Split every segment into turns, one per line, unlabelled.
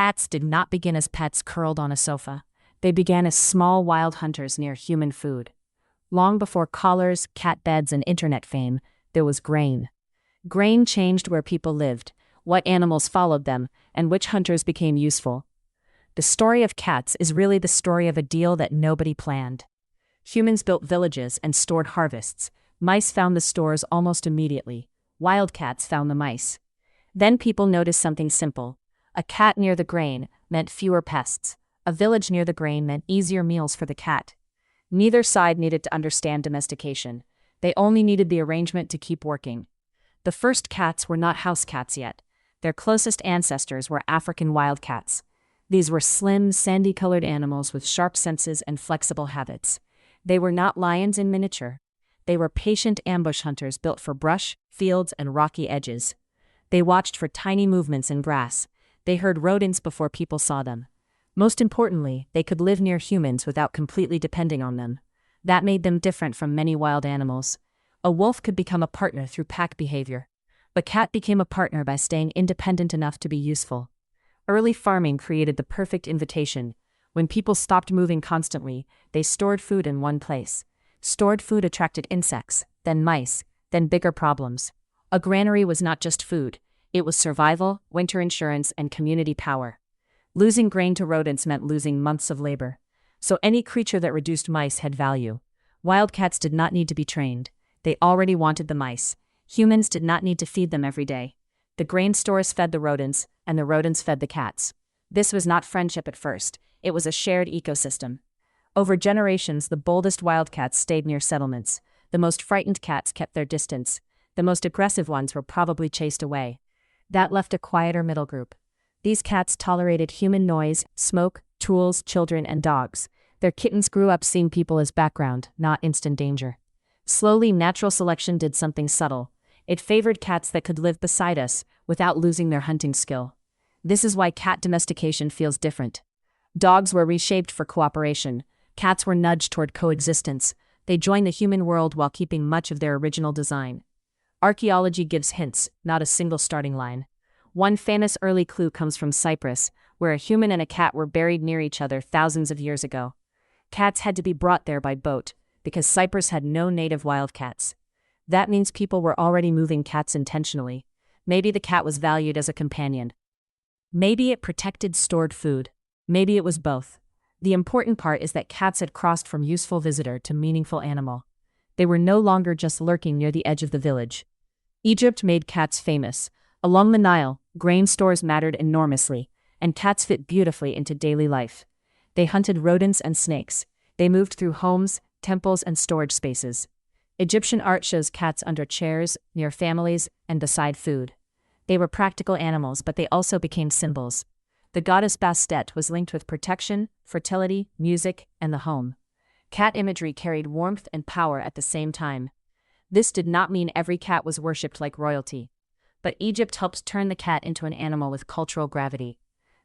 Cats did not begin as pets curled on a sofa. They began as small wild hunters near human food. Long before collars, cat beds, and internet fame, there was grain. Grain changed where people lived, what animals followed them, and which hunters became useful. The story of cats is really the story of a deal that nobody planned. Humans built villages and stored harvests. Mice found the stores almost immediately. Wildcats found the mice. Then people noticed something simple. A cat near the grain meant fewer pests. A village near the grain meant easier meals for the cat. Neither side needed to understand domestication. They only needed the arrangement to keep working. The first cats were not house cats yet. Their closest ancestors were African wildcats. These were slim, sandy-colored animals with sharp senses and flexible habits. They were not lions in miniature. They were patient ambush hunters built for brush, fields, and rocky edges. They watched for tiny movements in grass. They heard rodents before people saw them. Most importantly, they could live near humans without completely depending on them. That made them different from many wild animals. A wolf could become a partner through pack behavior. The cat became a partner by staying independent enough to be useful. Early farming created the perfect invitation. When people stopped moving constantly, they stored food in one place. Stored food attracted insects, then mice, then bigger problems. A granary was not just food. It was survival, winter insurance, and community power. Losing grain to rodents meant losing months of labor. So any creature that reduced mice had value. Wildcats did not need to be trained. They already wanted the mice. Humans did not need to feed them every day. The grain stores fed the rodents, and the rodents fed the cats. This was not friendship at first. It was a shared ecosystem. Over generations, the boldest wildcats stayed near settlements. The most frightened cats kept their distance. The most aggressive ones were probably chased away. That left a quieter middle group. These cats tolerated human noise, smoke, tools, children, and dogs. Their kittens grew up seeing people as background, not instant danger. Slowly, natural selection did something subtle. It favored cats that could live beside us without losing their hunting skill. This is why cat domestication feels different. Dogs were reshaped for cooperation. Cats were nudged toward coexistence. They joined the human world while keeping much of their original design. Archaeology gives hints, not a single starting line. One famous early clue comes from Cyprus, where a human and a cat were buried near each other thousands of years ago. Cats had to be brought there by boat, because Cyprus had no native wildcats. That means people were already moving cats intentionally. Maybe the cat was valued as a companion. Maybe it protected stored food. Maybe it was both. The important part is that cats had crossed from useful visitor to meaningful animal. They were no longer just lurking near the edge of the village. Egypt made cats famous. Along the Nile, grain stores mattered enormously, and cats fit beautifully into daily life. They hunted rodents and snakes. They moved through homes, temples, and storage spaces. Egyptian art shows cats under chairs, near families, and beside food. They were practical animals, but they also became symbols. The goddess Bastet was linked with protection, fertility, music, and the home. Cat imagery carried warmth and power at the same time. This did not mean every cat was worshipped like royalty. But Egypt helped turn the cat into an animal with cultural gravity.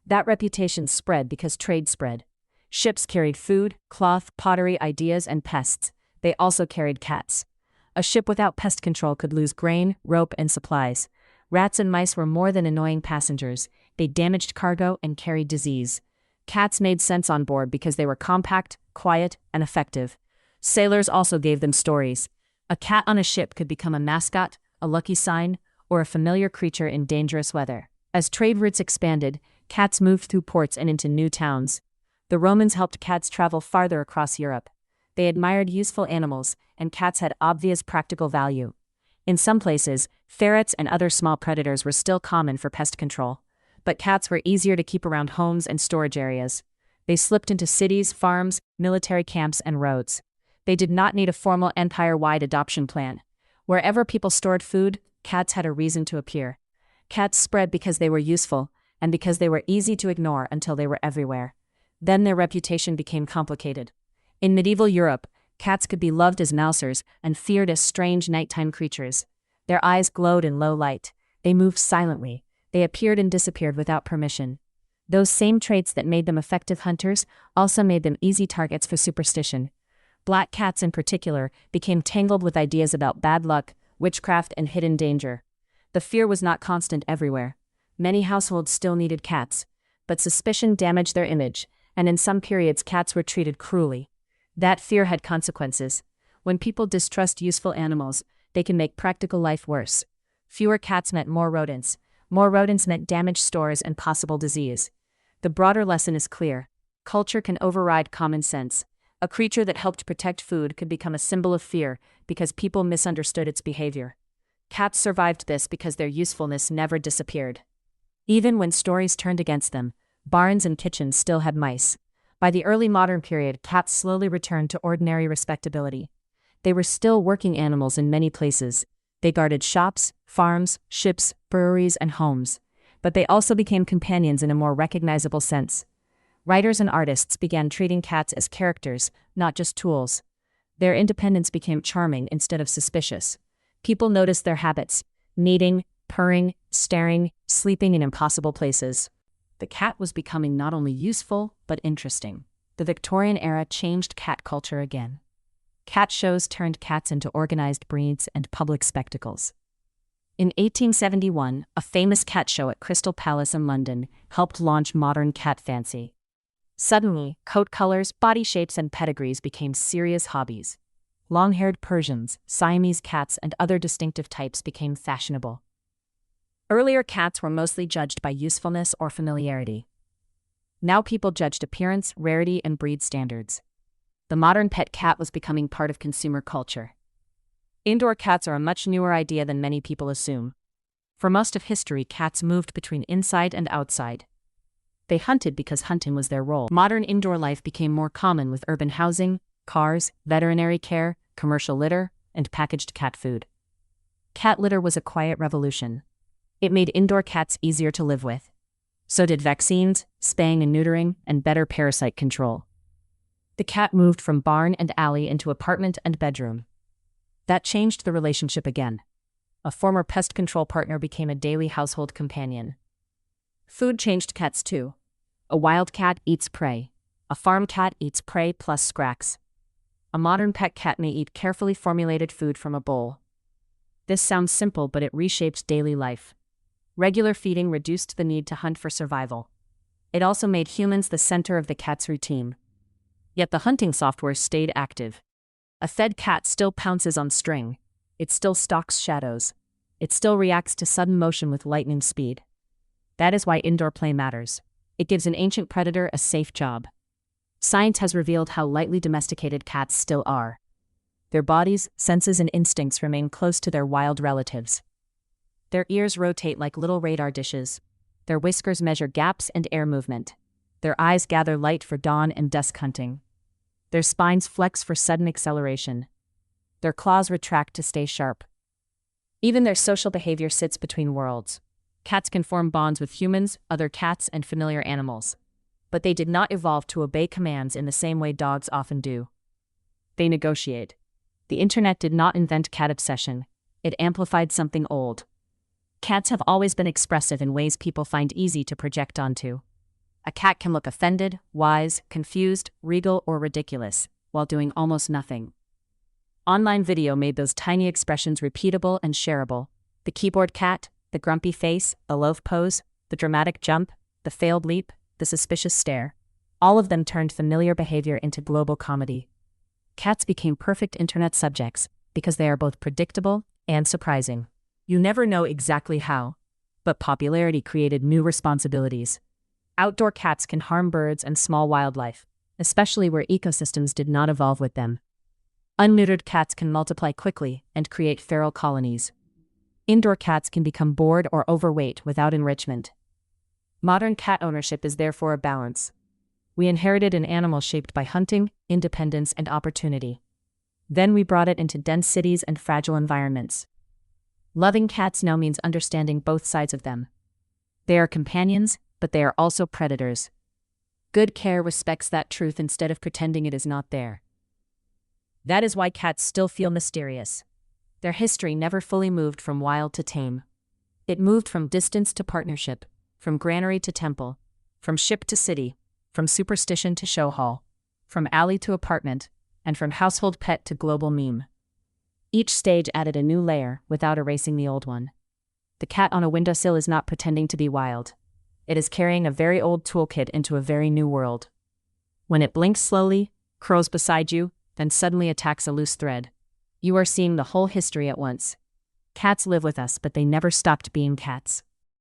That reputation spread because trade spread. Ships carried food, cloth, pottery, ideas, and pests. They also carried cats. A ship without pest control could lose grain, rope, and supplies. Rats and mice were more than annoying passengers. They damaged cargo and carried disease. Cats made sense on board because they were compact, quiet, and effective. Sailors also gave them stories. A cat on a ship could become a mascot, a lucky sign, or a familiar creature in dangerous weather. As trade routes expanded, cats moved through ports and into new towns. The Romans helped cats travel farther across Europe. They admired useful animals, and cats had obvious practical value. In some places, ferrets and other small predators were still common for pest control. But cats were easier to keep around homes and storage areas. They slipped into cities, farms, military camps, and roads. They did not need a formal empire-wide adoption plan. Wherever people stored food, cats had a reason to appear. Cats spread because they were useful, and because they were easy to ignore until they were everywhere. Then their reputation became complicated. In medieval Europe, cats could be loved as mousers and feared as strange nighttime creatures. Their eyes glowed in low light. They moved silently. They appeared and disappeared without permission. Those same traits that made them effective hunters also made them easy targets for superstition. Black cats in particular became tangled with ideas about bad luck, witchcraft, and hidden danger. The fear was not constant everywhere. Many households still needed cats. but suspicion damaged their image, and in some periods cats were treated cruelly. That fear had consequences. When people distrust useful animals, they can make practical life worse. Fewer cats meant more rodents. More rodents meant damaged stores and possible disease. The broader lesson is clear. Culture can override common sense. A creature that helped protect food could become a symbol of fear because people misunderstood its behavior. Cats survived this because their usefulness never disappeared. Even when stories turned against them, barns and kitchens still had mice. By the early modern period, cats slowly returned to ordinary respectability. They were still working animals in many places. They guarded shops, farms, ships, breweries, and homes. But they also became companions in a more recognizable sense. Writers and artists began treating cats as characters, not just tools. Their independence became charming instead of suspicious. People noticed their habits: kneading, purring, staring, sleeping in impossible places. The cat was becoming not only useful, but interesting. The Victorian era changed cat culture again. Cat shows turned cats into organized breeds and public spectacles. In 1871, a famous cat show at Crystal Palace in London helped launch modern cat fancy. Suddenly, coat colors, body shapes, and pedigrees became serious hobbies. Long-haired Persians, Siamese cats, and other distinctive types became fashionable. Earlier cats were mostly judged by usefulness or familiarity. Now people judged appearance, rarity, and breed standards. The modern pet cat was becoming part of consumer culture. Indoor cats are a much newer idea than many people assume. For most of history, cats moved between inside and outside. They hunted because hunting was their role. Modern indoor life became more common with urban housing, cars, veterinary care, commercial litter, and packaged cat food. Cat litter was a quiet revolution. It made indoor cats easier to live with. So did vaccines, spaying and neutering, and better parasite control. The cat moved from barn and alley into apartment and bedroom. That changed the relationship again. A former pest control partner became a daily household companion. Food changed cats too. A wild cat eats prey. A farm cat eats prey plus scraps. A modern pet cat may eat carefully formulated food from a bowl. This sounds simple, but it reshaped daily life. Regular feeding reduced the need to hunt for survival. It also made humans the center of the cat's routine. Yet the hunting software stayed active. A fed cat still pounces on string. It still stalks shadows. It still reacts to sudden motion with lightning speed. That is why indoor play matters. It gives an ancient predator a safe job. Science has revealed how lightly domesticated cats still are. Their bodies, senses, and instincts remain close to their wild relatives. Their ears rotate like little radar dishes. Their whiskers measure gaps and air movement. Their eyes gather light for dawn and dusk hunting. Their spines flex for sudden acceleration. Their claws retract to stay sharp. Even their social behavior sits between worlds. Cats can form bonds with humans, other cats, and familiar animals. But they did not evolve to obey commands in the same way dogs often do. They negotiate. The internet did not invent cat obsession. It amplified something old. Cats have always been expressive in ways people find easy to project onto. A cat can look offended, wise, confused, regal, or ridiculous, while doing almost nothing. Online video made those tiny expressions repeatable and shareable. The keyboard cat, the grumpy face, the loaf pose, the dramatic jump, the failed leap, the suspicious stare. All of them turned familiar behavior into global comedy. Cats became perfect internet subjects because they are both predictable and surprising. You never know exactly how, but popularity created new responsibilities. Outdoor cats can harm birds and small wildlife, especially where ecosystems did not evolve with them. Unneutered cats can multiply quickly and create feral colonies. Indoor cats can become bored or overweight without enrichment. Modern cat ownership is therefore a balance. We inherited an animal shaped by hunting, independence, and opportunity. Then we brought it into dense cities and fragile environments. Loving cats now means understanding both sides of them. They are companions, but they are also predators. Good care respects that truth instead of pretending it is not there. That is why cats still feel mysterious. Their history never fully moved from wild to tame. It moved from distance to partnership, from granary to temple, from ship to city, from superstition to show hall, from alley to apartment, and from household pet to global meme. Each stage added a new layer without erasing the old one. The cat on a windowsill is not pretending to be wild. It is carrying a very old toolkit into a very new world. When it blinks slowly, curls beside you, then suddenly attacks a loose thread. You are seeing the whole history at once. Cats live with us, but they never stopped being cats.